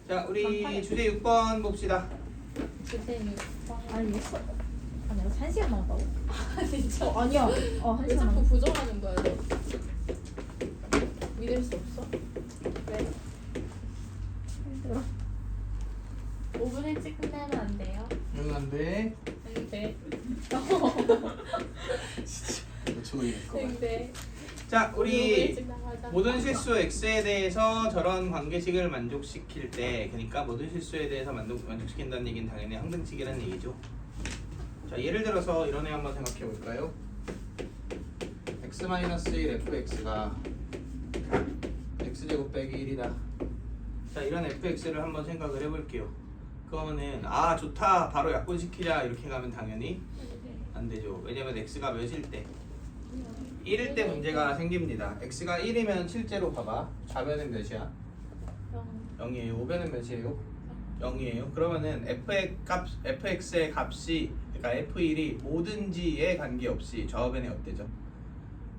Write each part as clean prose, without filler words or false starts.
자, 우리 주제 6번 봅시다. 주제 6번. 아니 이거 아니 이거 1시간 남았다고? 진짜. 아니야. 왜 1시간 자꾸 남았어. 부정하는 거야, 너? 믿을 수 없어? 왜? 힘들어. 5분 일찍 끝내면 안 돼요? 응, 안 돼. 근데. 근데. 자, 5분 우리 일찍 나가자. 모든 실수 x에 대해서 저런 관계식을 만족시킬 때, 그러니까 모든 실수에 대해서 만족시킨다는 얘기는 당연히 항등식이라는 얘기죠. 자, 예를 들어서 이런 애 한번 생각해 볼까요? x-1 fx가 x제곱 빼기 1이다. 자, 이런 fx를 한번 생각을 해볼게요. 그러면은 아 좋다 바로 약분시키자 이렇게 가면 당연히 안 되죠. 왜냐면 x가 몇일 때 1일 때 문제가 생깁니다. x가 1이면 실제로 봐봐. 좌변은 몇이야? 0이에요. 우변은 몇이에요? 0이에요. 그러면은 fx의 값이 그러니까 f1이 뭐든지에 관계없이 좌우변이 어때죠?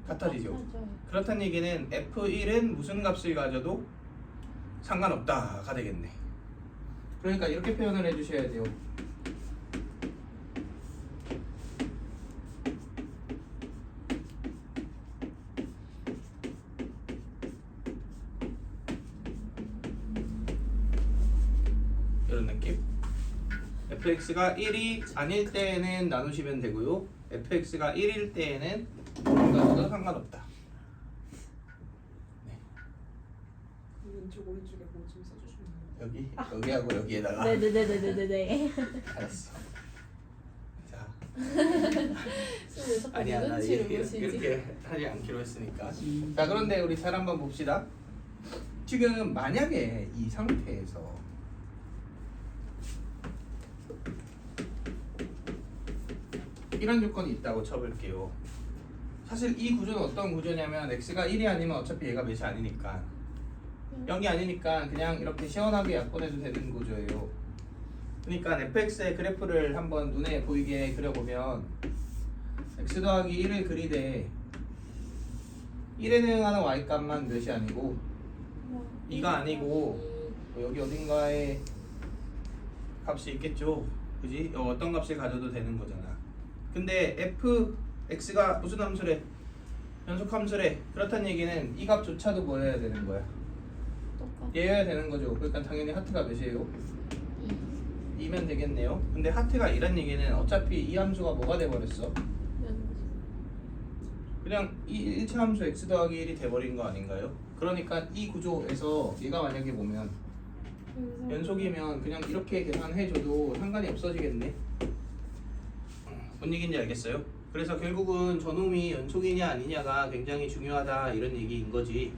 같아지죠. 그렇다는 얘기는 f1은 무슨 값을 가져도 상관없다가 되겠네. 그러니까 이렇게 표현을 해주셔야 돼요. 이런 느낌. fx가 1이 아닐 때에는 나누시면 되고요. fx가 1일 때에는 가져도 상관없다. 왼쪽 오른쪽에 뭐 좀 써주시면 여기 여기하고 여기에다가 네네네네네네. 알았어. 자, 자꾸 아니야 나 눈치를 이렇게 보시지. 하지 않기로 했으니까. 자, 그런데 우리 잘 한번 봅시다. 지금 만약에 이 상태에서 이런 조건이 있다고 쳐볼게요. 사실 이 구조는 어떤 구조냐면 x가 1이 아니면 어차피 얘가 몇이 아니니까 0이 아니니까 그냥 이렇게 시원하게 약분해도 되는 구조예요. 그러니까 fx의 그래프를 한번 눈에 보이게 그려보면 x 더하기 1을 그리되 1에 해당하는 y값만 몇이 아니고 2가 아니고 여기 어딘가에 값이 있겠죠. 그지? 어떤 값을 가져도 되는 거잖아. 근데 fx가 무슨 함수래? 연속 함수래. 그렇다는 얘기는 이 값조차도 뭐 해야 되는 거야? 얘여야 되는 거죠. 그러니까 당연히 하트가 몇이에요? 2면 되겠네요. 근데 하트가 2란 얘기는 어차피 이 함수가 뭐가 돼버렸어? 그냥 이 1차 함수 x 더하기 1이 돼버린 거 아닌가요? 그러니까 이 구조에서 얘가 만약에 보면 연속이면 그냥 이렇게 계산해줘도 상관이 없어지겠네. 뭔 얘기인지 알겠어요? 그래서 결국은 저놈이 연속이냐 아니냐가 굉장히 중요하다 이런 얘기인 거지.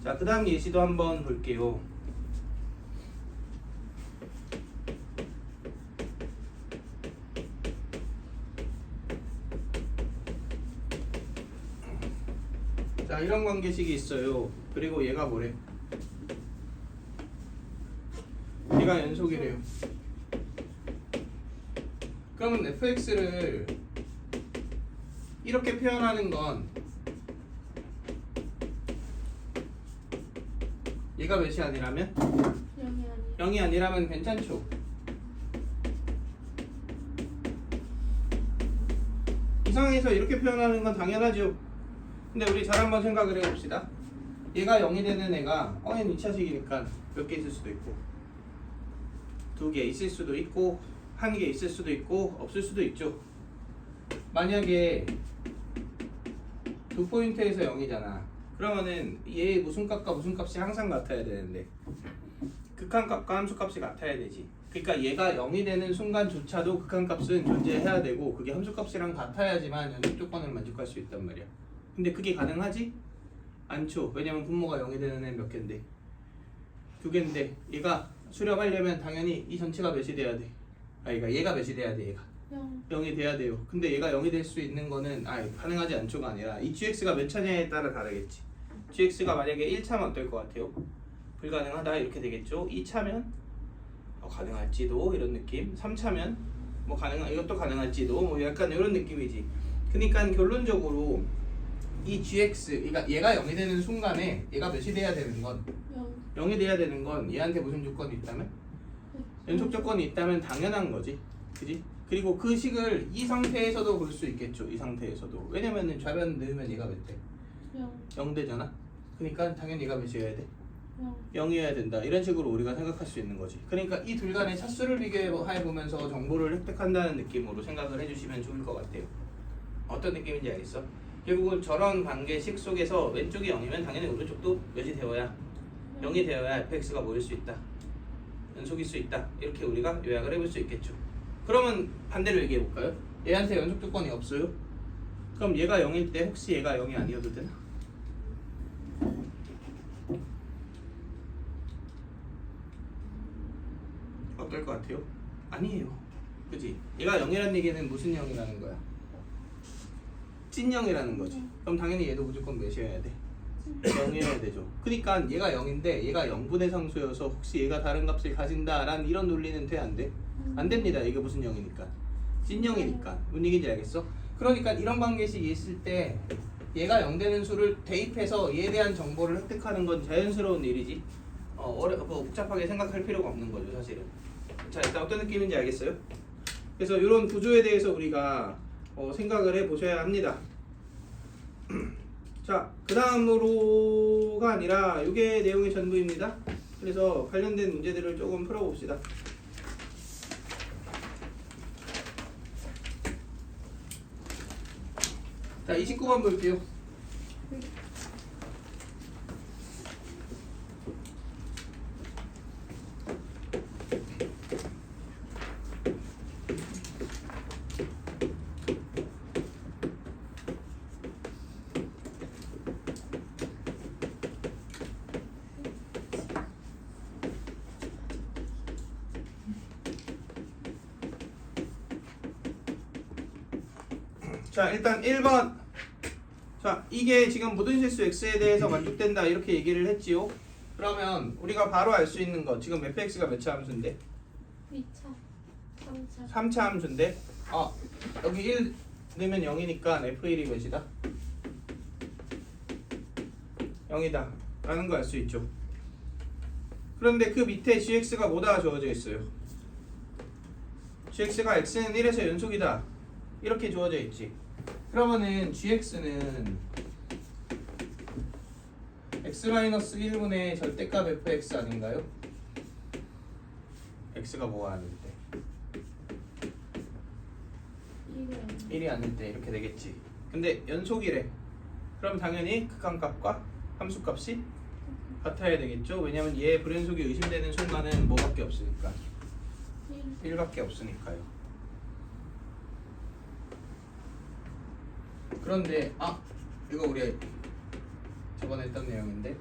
자, 그 다음 예시도 한번 볼게요. 자, 이런 관계식이 있어요. 그리고 얘가 뭐래? 얘가 연속이래요. 그러면 fx를 이렇게 표현하는 건 얘가 몇이 아니라면? 0이 아니라면 괜찮죠? 이 상황에서 이렇게 표현하는 건 당연하죠. 근데 우리 잘 한번 생각을 해봅시다. 얘가 0이 되는 애가 n 2차식이니까 몇 개 있을 수도 있고 2개 있을 수도 있고 1개 있을 수도 있고 없을 수도 있죠. 만약에 두 포인트에서 0이잖아. 그러면은 얘 무슨 값과 무슨 값이 항상 같아야 되는데 극한값과 함수값이 같아야 되지. 그러니까 얘가 0이 되는 순간조차도 극한값은 존재해야 되고 그게 함수값이랑 같아야지만 연속 조건을 만족할 수 있단 말이야. 근데 그게 가능하지? 않죠. 왜냐면 분모가 0이 되는 애 몇 개인데? 2개인데 얘가 수렴하려면 당연히 이 전체가 몇이 돼야 돼? 그러니까 얘가 몇이 돼야 돼? 얘가 0이 돼야 돼요. 근데 얘가 0이 될 수 있는 거는 가능하지 않죠가 아니라 이 gx가 몇 차냐에 따라 다르겠지. gx가 만약에 1차면 어떨 것 같아요? 불가능하다 이렇게 되겠죠. 2차면 가능할지도 이런 느낌. 3차면 뭐 이것도 가능할지도 뭐 약간 이런 느낌이지. 그러니까 결론적으로 이 gx 그러니까 얘가 0이 되는 순간에 얘가 몇이 돼야 되는 건 0이 돼야 되는 건 얘한테 무슨 조건이 있다면? 연속 조건이 있다면 당연한 거지. 그지? 그리고 그 식을 이 상태에서도 볼 수 있겠죠. 이 상태에서도. 왜냐면은 좌변 넣으면 얘가 몇 돼? 0 되잖아. 그러니까 당연히 얘가 몇이어야 돼? 0이어야 된다. 이런 식으로 우리가 생각할 수 있는 거지. 그러니까 이 둘 간의 차수를 비교해보면서 정보를 획득한다는 느낌으로 생각을 해주시면 좋을 것 같아요. 어떤 느낌인지 알겠어? 결국은 저런 관계식 속에서 왼쪽이 0이면 당연히 오른쪽도 몇이 되어야 0이 되어야 fx가 뭐일 수 있다. 연속일 수 있다. 이렇게 우리가 요약을 해볼 수 있겠죠. 그러면 반대로 얘기해 볼까요? 얘한테 연속 조건이 없어요? 그럼 얘가 0일 때 혹시 얘가 0이 아니어도 되나? 어떨 것 같아요? 아니에요. 그지? 얘가 0이라는 얘기는 무슨 0이라는 거야? 찐 0이라는 거지. 그럼 당연히 얘도 무조건 몇이어야 돼? 0이어야 되죠. 그러니까 얘가 0인데 얘가 0분의 상수여서 혹시 얘가 다른 값을 가진다라는 이런 논리는 돼? 안 돼? 안 됩니다. 이게 무슨 0이니까? 찐 0이니까. 뭔 얘기인지 알겠어? 그러니까 이런 관계식이 있을 때 얘가 0 되는 수를 대입해서 얘에 대한 정보를 획득하는 건 자연스러운 일이지. 뭐 복잡하게 생각할 필요가 없는 거죠, 사실은. 자, 일단 어떤 느낌인지 알겠어요? 그래서 이런 구조에 대해서 우리가 생각을 해보셔야 합니다. 자, 그 다음으로가 아니라 이게 내용의 전부입니다. 그래서 관련된 문제들을 조금 풀어봅시다. 자, 29번 볼게요. 자, 일단 1번. 자, 이게 지금 모든 실수 x에 대해서 만족된다 이렇게 얘기를 했지요. 그러면 우리가 바로 알 수 있는 거 지금 fx가 몇 차 함수인데? 2차, 3차. 3차 함수인데 여기 1 넣으면 0이니까 f1이 몇이다? 0이다 라는 거 알 수 있죠. 그런데 그 밑에 gx가 뭐다 주어져 있어요? gx가 x는 1에서 연속이다 이렇게 주어져 있지. 그러면은 gx는 x-1분의 절대값 fx 아닌가요? x가 뭐가 아닐 때? 1이 아닐 때 이렇게 되겠지. 근데 연속이래. 그럼 당연히 극한값과 함수값이 같아야 되겠죠. 왜냐면 얘 불연속이 의심되는 순간은 뭐밖에 없으니까 1밖에 없으니까요. 그런데 이거 우리 저번에 했던 내용인데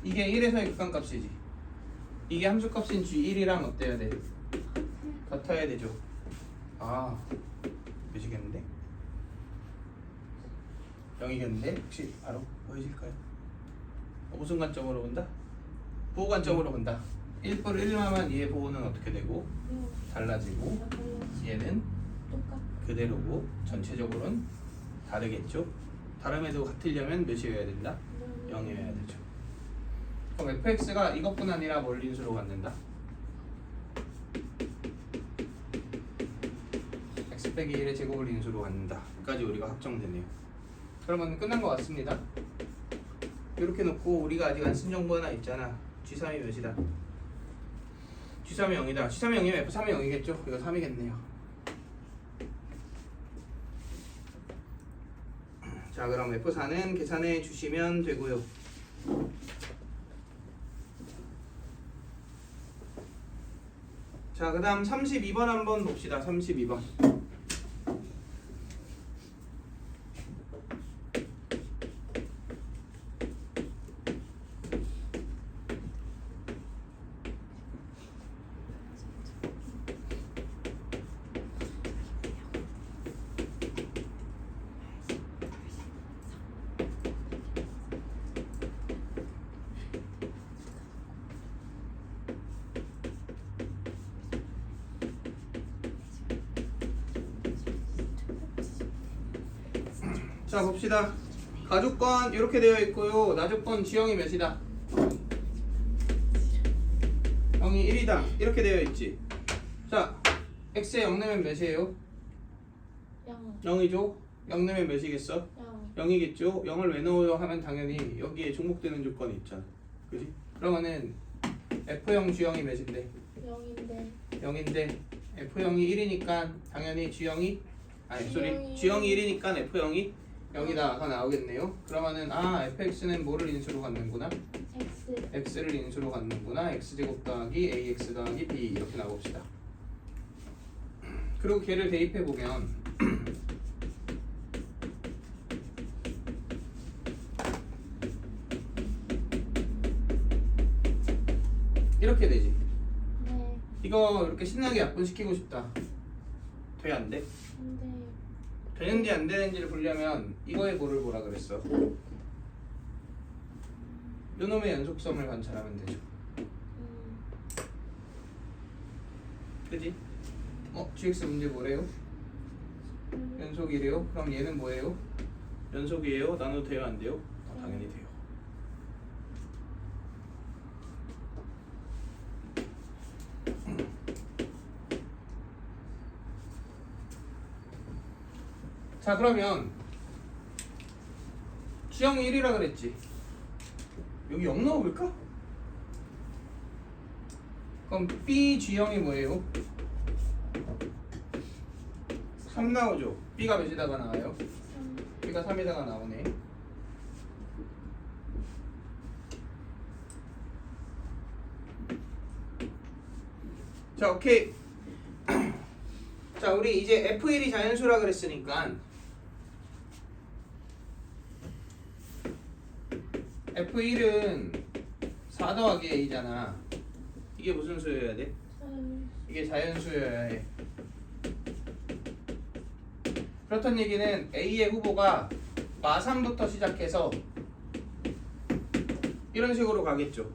이게 1에서의 극한값이지. 이게 함수값인 g1이랑 어때야 돼? 같아야 되죠. 몇이겠는데? 0이겠는데? 혹시 바로 보여질까요? 무슨 관점으로 본다? 부호 관점으로 본다. 1뿔 1마만 얘의 부호는 어떻게 되고 달라지고 얘는 그대로고 전체적으로는 다르겠죠. 다름에도 같으려면 몇이어야 된다? 0이어야 되죠. 그럼 fx가 이것뿐 아니라 뭘 인수로 갖는다? x 빼기 1의 제곱을 인수로 갖는다. 여기까지 우리가 확정되네요. 그러면 끝난 것 같습니다. 이렇게 놓고 우리가 아직 안 쓴 정보 하나 있잖아. g3이 몇이다? g3이 0이다. g3이 0이면 f3이 0이겠죠? 이거 3이겠네요. 자, 그럼 F4는 계산해 주시면 되고요. 자, 그 다음 32번 한번 봅시다. 32번. 자, 봅시다. 가조건 이렇게 되어 있고요. 나조건 지형이 몇이다? 0이 1이다. 이렇게 되어 있지. 자, x에 0 넣으면 몇이에요? 0. 0이죠? 0 넣으면 몇이겠어? 0. 0이겠죠? 0을 왜 넣어요? 하면 당연히 여기에 중복되는 조건이 있잖아. 그지? 그러면은 F0 G형이 몇인데? 0인데 0인데 F0이 1이니까 당연히 G형이 G형이 1이니까 F0이 0이다가 나오겠네요. 그러면은 fx는 뭐를 인수로 갖는구나? X. x를 인수로 갖는구나. x제곱 더하기 ax 더하기 b 이렇게 나봅시다. 그리고 걔를 대입해 보면 이렇게 되지. 네. 이거 이렇게 신나게 약분시키고 싶다. 돼? 안 돼? 근데 되는지 안 되는지를 보려면 이거의 뭐를 보라 그랬어? 요놈의 연속성을 관찰하면 되죠. 그지? gx 문제 뭐래요? 연속이래요? 그럼 얘는 뭐예요? 연속이에요? 나눠도 돼요? 안 돼요? 당연히 돼요. 자, 그러면 G형이 1이라 그랬지. 여기 0 넣어볼까? 그럼 B G형이 뭐예요? 3 나오죠. B가 몇이다가 나와요? 3. B가 3에다가 나오네. 자, 오케이. 자, 우리 이제 F1이 자연수라 그랬으니까 F1은 4 더하기 A잖아. 이게 무슨 수여야 돼? 이게 자연수여야 해. 그렇단 얘기는 A의 후보가 마3부터 시작해서 이런 식으로 가겠죠.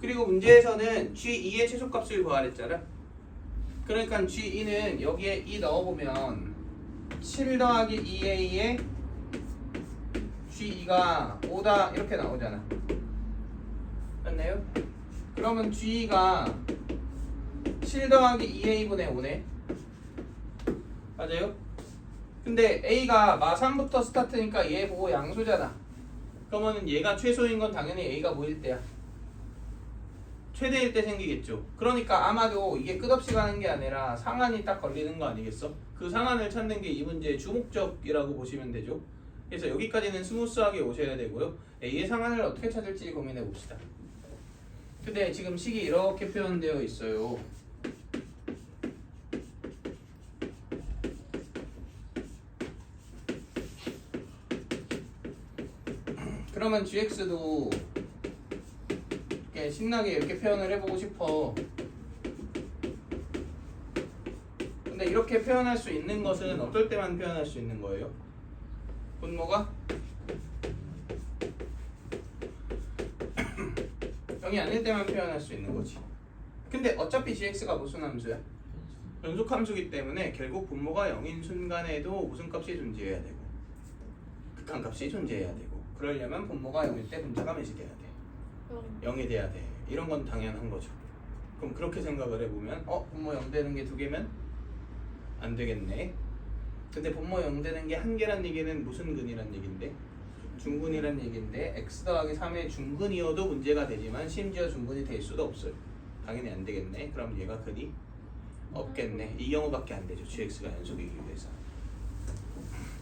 그리고 문제에서는 G2의 최소값을 구하랬잖아. 그러니까 G2는 여기에 2 넣어보면 7 더하기 2A에 G2가 5다 이렇게 나오잖아. 맞나요? 그러면 G2가 7 더하기 2A분의 5네. 맞아요? 근데 A가 마3부터 스타트니까 얘 보고 양수잖아. 그러면은 얘가 최소인 건 당연히 A가 뭐일 때야? 최대일 때 생기겠죠. 그러니까 아마도 이게 끝없이 가는 게 아니라 상한이 딱 걸리는 거 아니겠어? 그 상한을 찾는 게 이 문제의 주목적이라고 보시면 되죠. 그래서 여기까지는 스무스하게 오셔야 되고요. A의 상한을 어떻게 찾을지 고민해 봅시다. 근데 지금 식이 이렇게 표현되어 있어요. 그러면 gx도 이렇게 신나게 이렇게 표현을 해보고 싶어. 근데 이렇게 표현할 수 있는 것은 어떨 때만 표현할 수 있는 거예요? 분모가 0이 아닐 때만 표현할 수 있는 거지. 근데 어차피 gx가 무슨 함수야? 연속함수기 때문에 결국 분모가 0인 순간에도 무슨 값이 존재해야 되고 극한값이 존재해야 되고, 그러려면 분모가 0일 때 분자가 몇이 돼야 돼? 0이 돼야 돼. 이런 건 당연한 거죠. 그럼 그렇게 생각을 해보면 분모 0 되는 게 2개면 안 되겠네. 근데 분모 0 되는 게 1개란 얘기는 무슨 근이란 얘긴데? 중근이란 얘긴데 x 더하기 3의 중근이어도 문제가 되지만 심지어 중근이 될 수도 없어요. 당연히 안 되겠네. 그럼 얘가 근이 없겠네. 이 경우밖에 안 되죠. gx가 연속이기 위해서.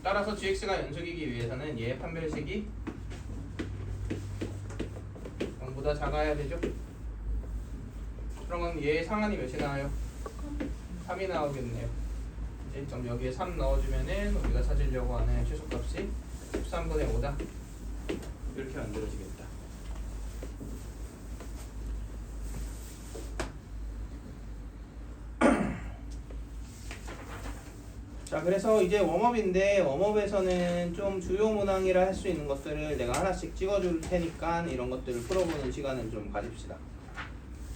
따라서 gx가 연속이기 위해서는 얘의 판별식이 0보다 작아야 되죠. 그러면 얘의 상한이 몇이 나와요? 3이 나오겠네요. 이제 좀 여기에 3 넣어주면은 우리가 찾으려고 하는 최소값이 13분의 5다. 이렇게 만들어지겠다. 자, 그래서 이제 웜업인데 웜업에서는 좀 주요 문항이라 할 수 있는 것들을 내가 하나씩 찍어줄 테니까 이런 것들을 풀어보는 시간을 좀 가집시다.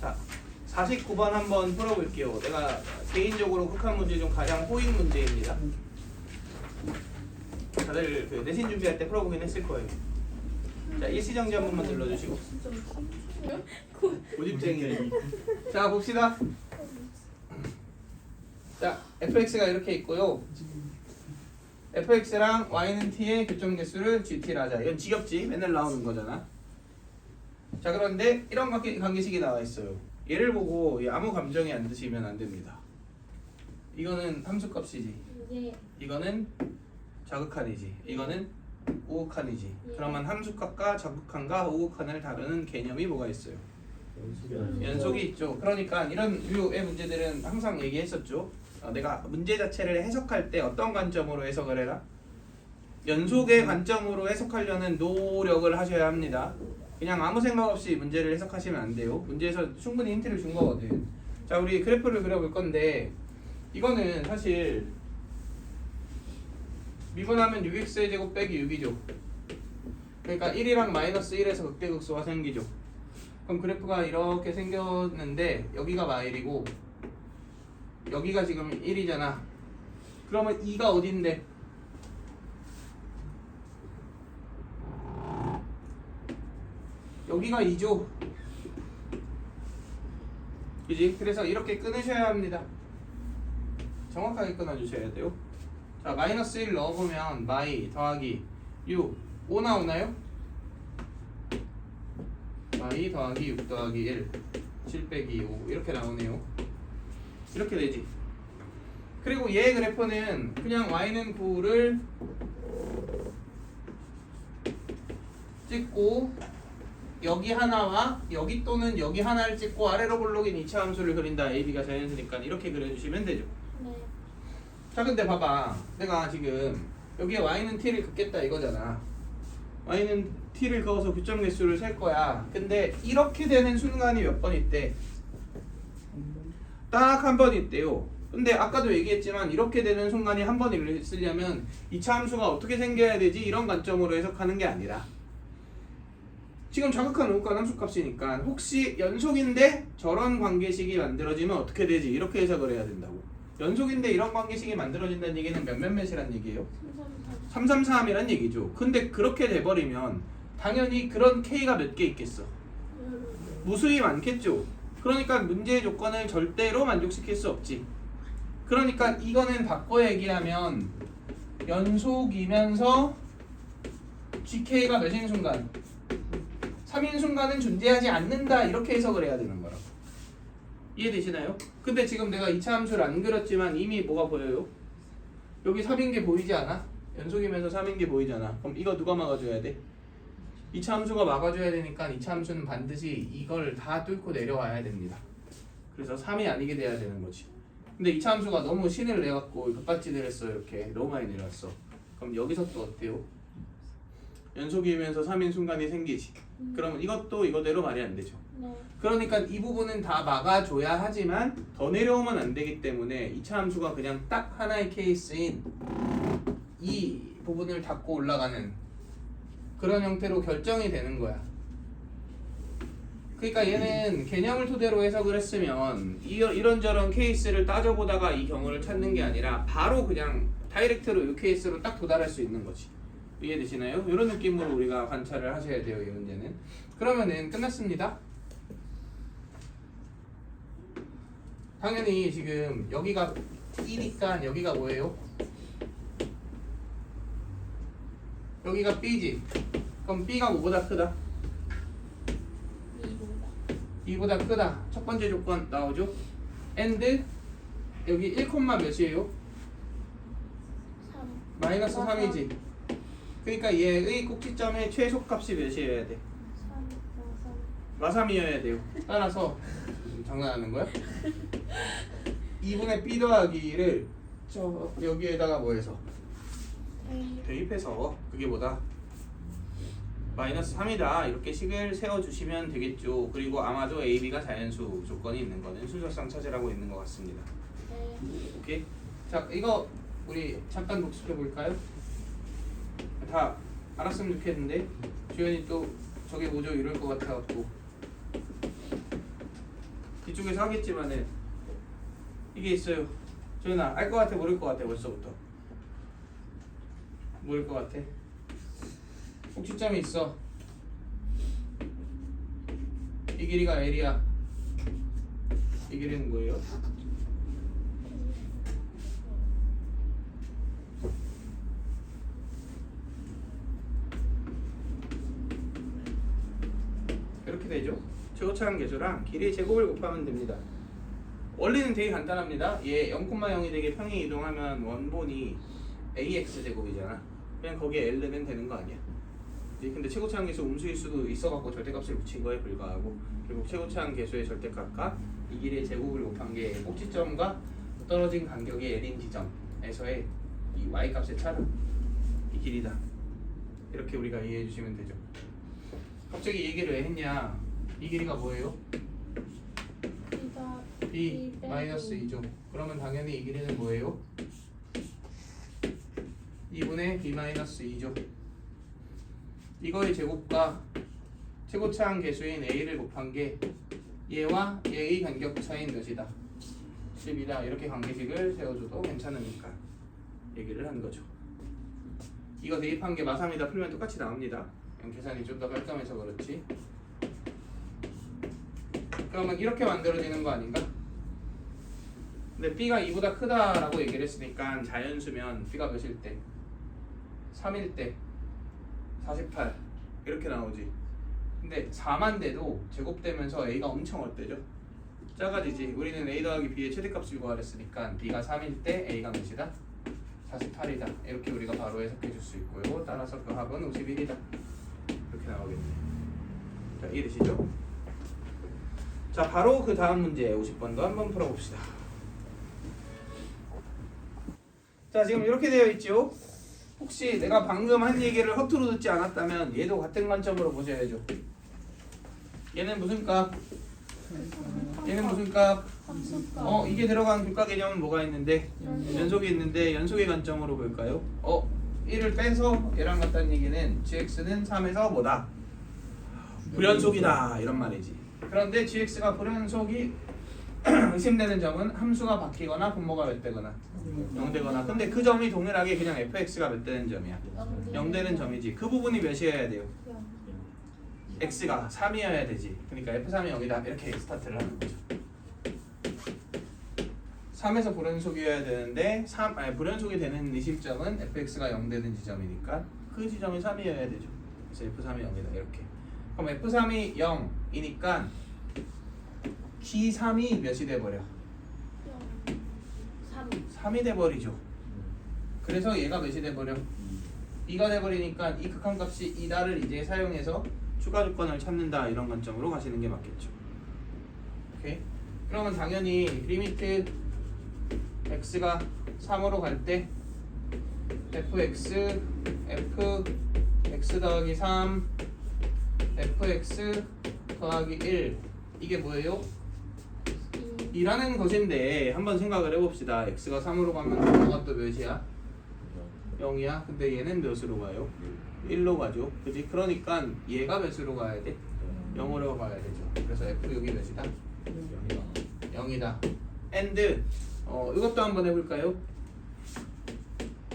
자, 49번 한번 풀어볼게요. 내가 개인적으로 국한 문제 중 가장 호익 문제입니다. 다들 그 내신 준비할 때 풀어보긴 했을 거예요. 자, 일시정지 한 번만 눌러주시고. 진짜 무슨 고집쟁이네. 자, 봅시다. 자, fx가 이렇게 있고요. fx랑 y는 t의 교점 개수를 gt를 하자. 이건 지겹지? 맨날 나오는 거잖아. 자, 그런데 이런 관계식이 나와 있어요. 얘를 보고 아무 감정이 안 드시면 안 됩니다. 이거는 함수값이지. 예. 이거는 자극한이지. 이거는 우극한이지. 그러면 함수값과 자극한과 우극한을 다루는 개념이 뭐가 있어요? 연속이 있죠. 그러니까 이런 류의 문제들은 항상 얘기했었죠. 내가 문제 자체를 해석할 때 어떤 관점으로 해석을 해라? 연속의 관점으로 해석하려는 노력을 하셔야 합니다. 그냥 아무 생각 없이 문제를 해석하시면 안 돼요. 문제에서 충분히 힌트를 준 거거든. 자, 우리 그래프를 그려볼 건데 이거는 사실 미분하면 6x의 제곱 빼기 6이죠. 그러니까 1이랑 마이너스 1에서 극대극소가 생기죠. 그럼 그래프가 이렇게 생겼는데 여기가 마일이고 여기가 지금 1이잖아. 그러면 2가 어딘데? 여기가 2죠. 그지? 그래서 이렇게 끊으셔야 합니다. 정확하게 끊어주셔야 돼요. 자, 마이너스 1 넣어보면 마이 더하기 6 5 나오나요? 마이 더하기 6 더하기 1 7 빼기 5 이렇게 나오네요. 이렇게 되지. 그리고 얘 그래프는 그냥 y는 9를 찍고 여기 하나와 여기 또는 여기 하나를 찍고 아래로 볼록인 이차 함수를 그린다. AB가 자연수니까 이렇게 그려주시면 되죠. 네. 자, 근데 봐봐. 내가 지금 여기에 y는 t를 긋겠다 이거잖아. y는 t를 그어서 교점 개수를 셀 거야. 근데 이렇게 되는 순간이 몇 번 있대? 딱 한 번 있대요. 근데 아까도 얘기했지만 이렇게 되는 순간이 한 번 있으려면 이차 함수가 어떻게 생겨야 되지? 이런 관점으로 해석하는 게 아니라 지금 자극한 우극한 함수값이니까 혹시 연속인데 저런 관계식이 만들어지면 어떻게 되지? 이렇게 해석을 해야 된다고. 연속인데 이런 관계식이 만들어진다는 얘기는 몇몇몇이란 얘기예요? 333이란 얘기죠. 근데 그렇게 돼버리면 당연히 그런 K가 몇 개 있겠어? 무수히 많겠죠. 그러니까 문제의 조건을 절대로 만족시킬 수 없지. 그러니까 이거는 바꿔 얘기하면 연속이면서 GK가 몇인 순간? 3인 순간은 존재하지 않는다. 이렇게 해석을 해야 되는 거라고. 이해되시나요? 근데 지금 내가 2차 함수를 안 그렸지만 이미 뭐가 보여요? 여기 3인 게 보이지 않아? 연속이면서 3인 게 보이잖아. 그럼 이거 누가 막아줘야 돼? 2차 함수가 막아줘야 되니까 2차 함수는 반드시 이걸 다 뚫고 내려와야 됩니다. 그래서 3이 아니게 돼야 되는 거지. 근데 2차 함수가 너무 신을 내갖고 급발진을 했어. 이렇게 너무 많이 내려왔어. 그럼 여기서 또 어때요? 연속이면서 3인 순간이 생기지. 그러면 이것도 이거대로 말이 안 되죠. 네. 그러니까 이 부분은 다 막아줘야 하지만 더 내려오면 안 되기 때문에 2차 함수가 그냥 딱 하나의 케이스인 이 부분을 닫고 올라가는 그런 형태로 결정이 되는 거야. 그러니까 얘는 개념을 토대로 해석을 했으면 이런저런 케이스를 따져보다가 이 경우를 찾는 게 아니라 바로 그냥 다이렉트로 이 케이스로 딱 도달할 수 있는 거지. 이해되시나요? 이런 느낌으로 우리가 관찰을 하셔야 돼요. 이 문제는. 그러면은 끝났습니다. 당연히 지금 여기가 E니까 여기가 뭐예요? 여기가 B지. 그럼 B가 뭐보다 크다? 2보다 크다. 첫 번째 조건 나오죠? and 여기 1, 몇이에요? 3. 마이너스 3이지. 그러니까 얘의 꼭지점의 최소값이 몇이어야 돼? 3. 마3이어야 돼요. 따라서 장난하는 거야? 2분의 b 더하기를 저 여기에다가 뭐 해서 대입해서 그게 뭐다? 마이너스 3이다. 이렇게 식을 세워주시면 되겠죠. 그리고 아마도 a, b가 자연수 조건이 있는 거는 순서상 찾으라고 있는 것 같습니다. 네. 오케이. 자, 이거 우리 잠깐 복습해 볼까요? 다 알았으면 좋겠는데 주연이 또 저게 뭐죠 이럴 것 같아갖고 이쪽에서 하겠지만은 이게 있어요. 주연아 알 것 같아 모를 것 같아 벌써부터 뭐일 것 같아? 꼭지점이 있어. 이 길이가 L이야. 이 길이는 뭐예요? 이렇게 되죠. 최고차항 계수랑 길이의 제곱을 곱하면 됩니다. 원리는 되게 간단합니다. 얘 0,0이 되게 평행 이동하면 원본이 ax 제곱이잖아. 그냥 거기에 l 넣으면 되는 거 아니야? 근데 최고차항 계수 음수일 수도 있어갖고 절대값을 붙인 거에 불과하고, 결국 최고차항 계수의 절대값과 이 길이의 제곱을 곱한 게 꼭지점과 떨어진 간격이 l인 지점에서의 이 y값의 차랑 이 길이다. 이렇게 우리가 이해해 주시면 되죠. 갑자기 이 얘기를 왜 했냐? 이 길이가 뭐예요? b 마이너스 2죠. 그러면 당연히 이 길이는 뭐예요? 2분의 b 마이너스 2죠. 이거의 제곱과 최고차항 계수인 a를 곱한 게 얘와 얘의 간격 차이인 몇이다? 10이다. 이렇게 관계식을 세워줘도 괜찮으니까 얘기를 한 거죠. 이거 대입한 게 마3이다 풀면 똑같이 나옵니다. 그냥 계산이 좀 더 깔끔해서 그렇지. 그러면 이렇게 만들어지는 거 아닌가? 근데 b가 2보다 크다라고 얘기를 했으니까 자연수면 b가 몇일 때? 3일 때 48 이렇게 나오지. 근데 4만 돼도 제곱되면서 a가 엄청 어때죠? 작아지지. 우리는 a 더하기 b의 최대값을 구하랬으니까 b가 3일 때 a가 몇이다? 48이다. 이렇게 우리가 바로 해석해 줄 수 있고요. 따라서 그 합은 51이다. 이렇게 나오겠네. 자, 이해되시죠? 자, 바로 그 다음 문제 50번도 한번 풀어봅시다. 자, 지금 이렇게 되어 있죠? 혹시 내가 방금 한 얘기를 허투루 듣지 않았다면 얘도 같은 관점으로 보셔야죠. 얘는 무슨 값? 얘는 무슨 값? 이게 들어간 교과 개념은 뭐가 있는데? 연속이 있는데 연속의 관점으로 볼까요? 1을 빼서 얘랑 같다는 얘기는 gx는 3에서 뭐다? 불연속이다 이런 말이지. 그런데 gx가 불연속이 의심되는 점은 함수가 바뀌거나 분모가 몇 되거나 0되거나. 근데 그 점이 동일하게 그냥 fx가 몇 되는 점이야? 0 되는 점이지. 그 부분이 몇이어야 돼요? x가 3이어야 되지. 그러니까 f3이 0이다 이렇게 스타트를 하는 거죠. 3에서 불연속이어야 되는데 불연속이 되는 이 시점은 fx가 0 되는 지점이니까 그 지점이 3이어야 되죠. 그래서 f3이 0이다 이렇게. 그럼 f3이 0이니까 g3이 몇이 돼버려? 3이 돼버리죠. 그래서 얘가 몇이 돼버려? 2가 돼버리니까 이 극한값이 2다를 이제 사용해서 추가 조건을 찾는다 이런 관점으로 가시는 게 맞겠죠. 오케이? 그러면 당연히 리미트 x가 3으로 갈 때 fx x 더하기 3 fx 더하기 1 이게 뭐예요? 2라는 것인데 한번 생각을 해봅시다. x가 3으로 가면 분모가 또 몇이야? 0이야. 근데 얘는 몇으로 가요? 1로 가죠. 그지? 그러니까 얘가 몇으로 가야 돼? 0으로 가야 되죠. 그래서 f6이 몇이다? 0이다. and 이것도 한번 해볼까요?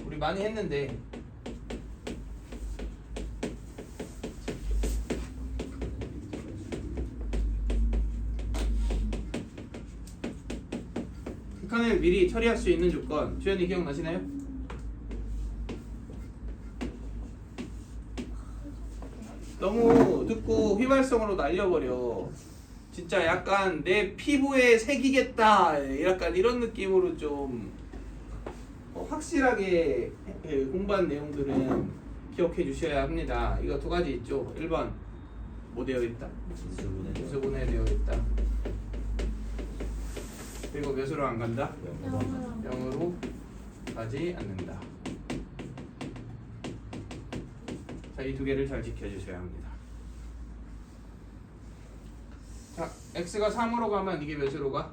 우리 많이 했는데 극한을 미리 처리할 수 있는 조건 주연이 기억나시나요? 너무 듣고 휘발성으로 날려버려. 진짜 약간 내 피부에 새기겠다 약간 이런 느낌으로 좀 확실하게 공부한 내용들은 기억해 주셔야 합니다. 이거 두 가지 있죠. 1번 뭐 되어 있다? 인수분해 되어 있다. 그리고 몇으로 안 간다? 0으로 가지 않는다. 자, 이 두 개를 잘 지켜주셔야 합니다. 자, x가 3으로 가면 이게 몇으로 가?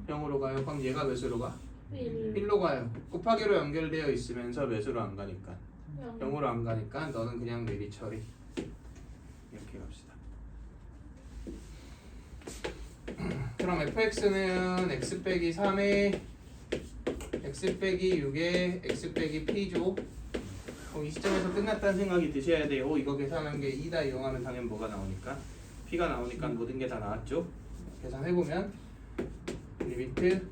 0으로 가요. 그럼 얘가 몇으로 가? 1로 가요. 곱하기로 연결되어 있으면서 몇으로 안 가니까? 0으로 안 가니까 너는 그냥 미리 처리. 이렇게 갑시다. 그럼 fx는 x 빼기 3에 x 빼기 6에 x 빼기 p죠. 그럼 이 시점에서 끝났다는 생각이 드셔야 돼요. 이거 계산한 게 2다 이용하면 당연히 뭐가 나오니까 P가 나오니까 모든 게 다 나왔죠. 계산해보면 리미트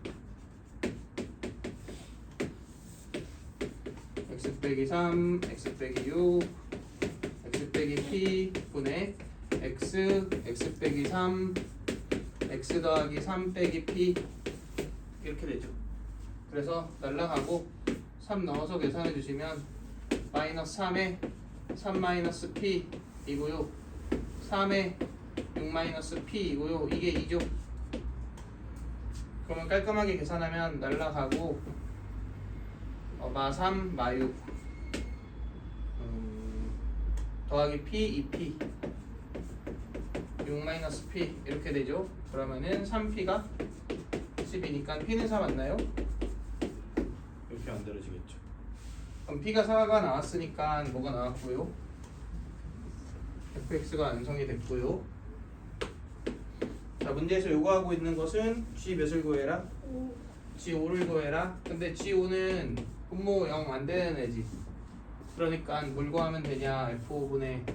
x 빼기 3, x 빼기 6, x 빼기 p 분의 x 빼기 3, x 더하기 3 빼기 p 이렇게 되죠. 그래서 날라가고 3 넣어서 계산해 주시면 마이너스 3에 3 마이너스 p 이고요. 3에 6 마이너스 p 이고요. 이게 2죠. 그러면 깔끔하게 계산하면 날라가고 마 3, 마 6 더하기 p, 2p 6 마이너스 p 이렇게 되죠. 그러면은 3p가 10이니까 p는 4 맞나요? 이렇게 만들어지겠죠. 그럼 p가 4가 나왔으니까 뭐가 나왔고요? fx가 완성이 됐고요. 자, 문제에서 요구하고 있는 것은 g 몇을 구해라? G5를 구해라. 근데 G5는 분모 0 안 되는 애지. 그러니까 뭘 구하면 되냐? F5분의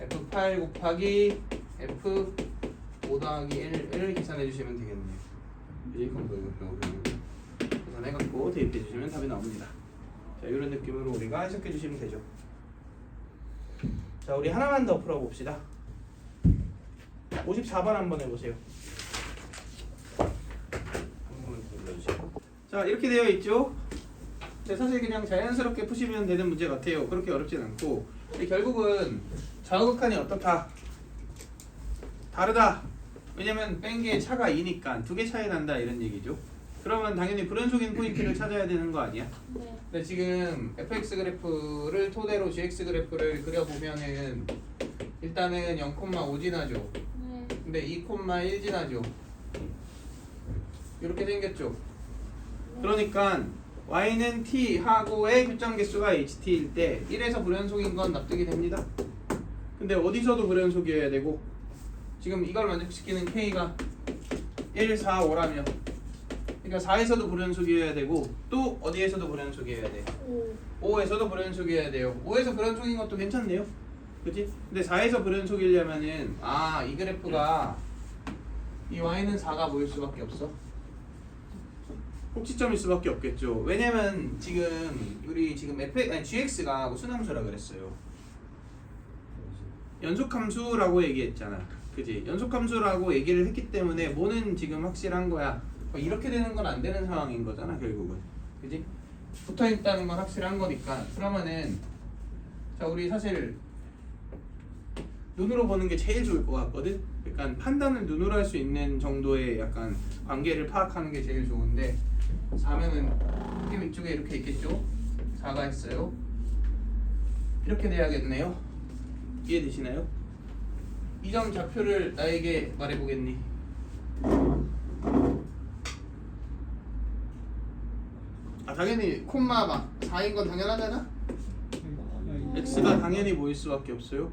F8 곱하기 F5 더하기 1을 계산해 주시면 되겠네요. 그지? 그럼 이거 계산해갖고 대입해 주시면 답이 나옵니다. 자, 이런 느낌으로 우리가 해석해 주시면 되죠. 자, 우리 하나만 더 풀어봅시다. 54번 한번 해보세요. 한번 눌러주시고. 자, 이렇게 되어 있죠. 근데 사실 그냥 자연스럽게 푸시면 되는 문제 같아요. 그렇게 어렵진 않고. 근데 결국은 좌우극한이 어떻다? 다르다. 왜냐면 뺀 게 차가 2니까 2개 차이 난다 이런 얘기죠. 그러면 당연히 불연속인 포인트를 찾아야 되는 거 아니야? 네. 근데 지금 fx 그래프를 토대로 gx 그래프를 그려보면은 일단은 0,5 지나죠. 네. 근데 2,1 지나죠. 이렇게 생겼죠. 그러니까 y는 t 하고의 교점 개수가 ht일 때 1에서 불연속인 건 납득이 됩니다. 근데 어디서도 불연속이어야 되고 지금 이걸 만족시키는 k가 1, 4, 5라며 그러니까 4에서도 불연속이어야 되고 또 어디에서도 불연속이어야 돼? 5에서도 불연속이어야 돼요. 5에서 불연속인 것도 괜찮네요. 그치? 근데 4에서 불연속이려면은 이 그래프가 이 y는 4가 보일 수밖에 없어. 꼭지점일 수밖에 없겠죠. 왜냐면 지금 우리 지금 gx가 무순함수라 그랬어요. 연속함수라고 얘기했잖아. 그지? 연속함수라고 얘기를 했기 때문에 뭐는 지금 확실한 거야. 이렇게 되는 건 안 되는 상황인 거잖아 결국은. 그지? 붙어 있다는 건 확실한 거니까. 그러면은 자, 우리 사실 눈으로 보는 게 제일 좋을 것 같거든. 그러니까 판단을 눈으로 할 수 있는 정도의 약간 관계를 파악하는 게 제일 좋은데 4면은 이게 위쪽에 이렇게 있겠죠? 4가 있어요. 이렇게 돼야겠네요. 이해되시나요? 이 점 좌표를 나에게 말해보겠니? 당연히 콤마 막 4인 건 당연하잖아? x가 당연히 뭐일 수밖에 없어요?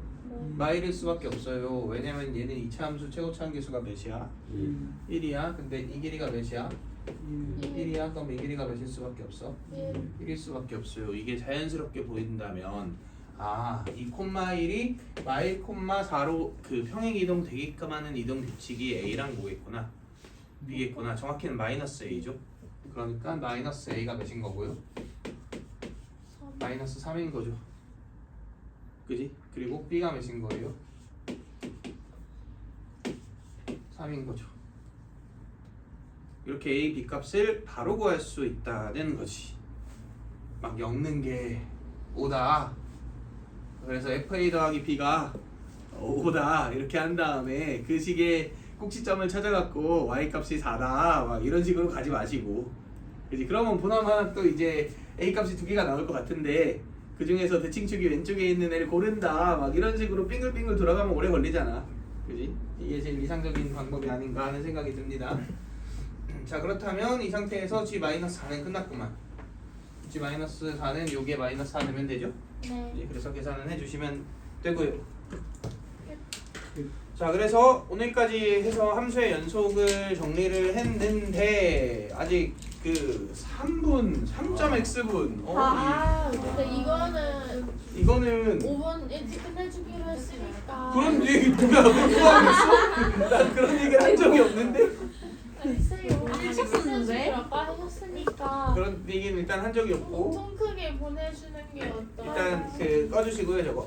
마일일 수밖에 없어요. 왜냐면 얘는 2차 함수 최고차 함계수가 몇이야? 1이야. 근데 이 길이가 몇이야? 1이야. 그럼 이 길이가 몇일 수밖에 없어? 1일 수밖에 없어요. 이게 자연스럽게 보인다면 이 콤마 1이 마일 콤마 4로 그 평행 이동 되게끔 하는 이동 규칙이 a랑 뭐겠구나? b겠구나. 정확히는 마이너스 a죠. 그러니까 마이너스 a가 몇인 거고요? 마이너스 3인 거죠. 그지? 그리고 b가 몇인 거예요? 3인 거죠. 이렇게 a, b 값을 바로 구할 수 있다는 거지. 막 엮는 게 5다. 그래서 fa 더하기 b가 5다 이렇게 한 다음에 그 식의 꼭지점을 찾아갖고 y 값이 4다 막 이런 식으로 가지 마시고. 그지? 그러면 보나마나 또 이제 a 값이 2개가 나올 것 같은데 그 중에서 대칭축이 왼쪽에 있는 애를 고른다 막 이런 식으로 빙글빙글 돌아가면 오래 걸리잖아. 그지? 이게 제일 이상적인 방법이 아닌가 하는 생각이 듭니다. 자, 그렇다면 이 상태에서 g-4는 끝났구만. g-4는 요게 마이너스 4 되면 되죠? 네. 그래서 계산을 해주시면 되고요. 자, 그래서 오늘까지 해서 함수의 연속을 정리를 했는데 아직 그 3분 3.x분 근데 이거는 5분 일찍 끝내주기로 했으니까. 그런 얘기 누가 하겠어? 난 그런 얘기를 한 적이 없는데 글쎄요. 일찍 썼는데? 아까 하셨으니까. 그런 얘기는 일단 한 적이 없고 엄청 크게 보내주는 게 어떨까요? 일단 그 꺼주시고요 저거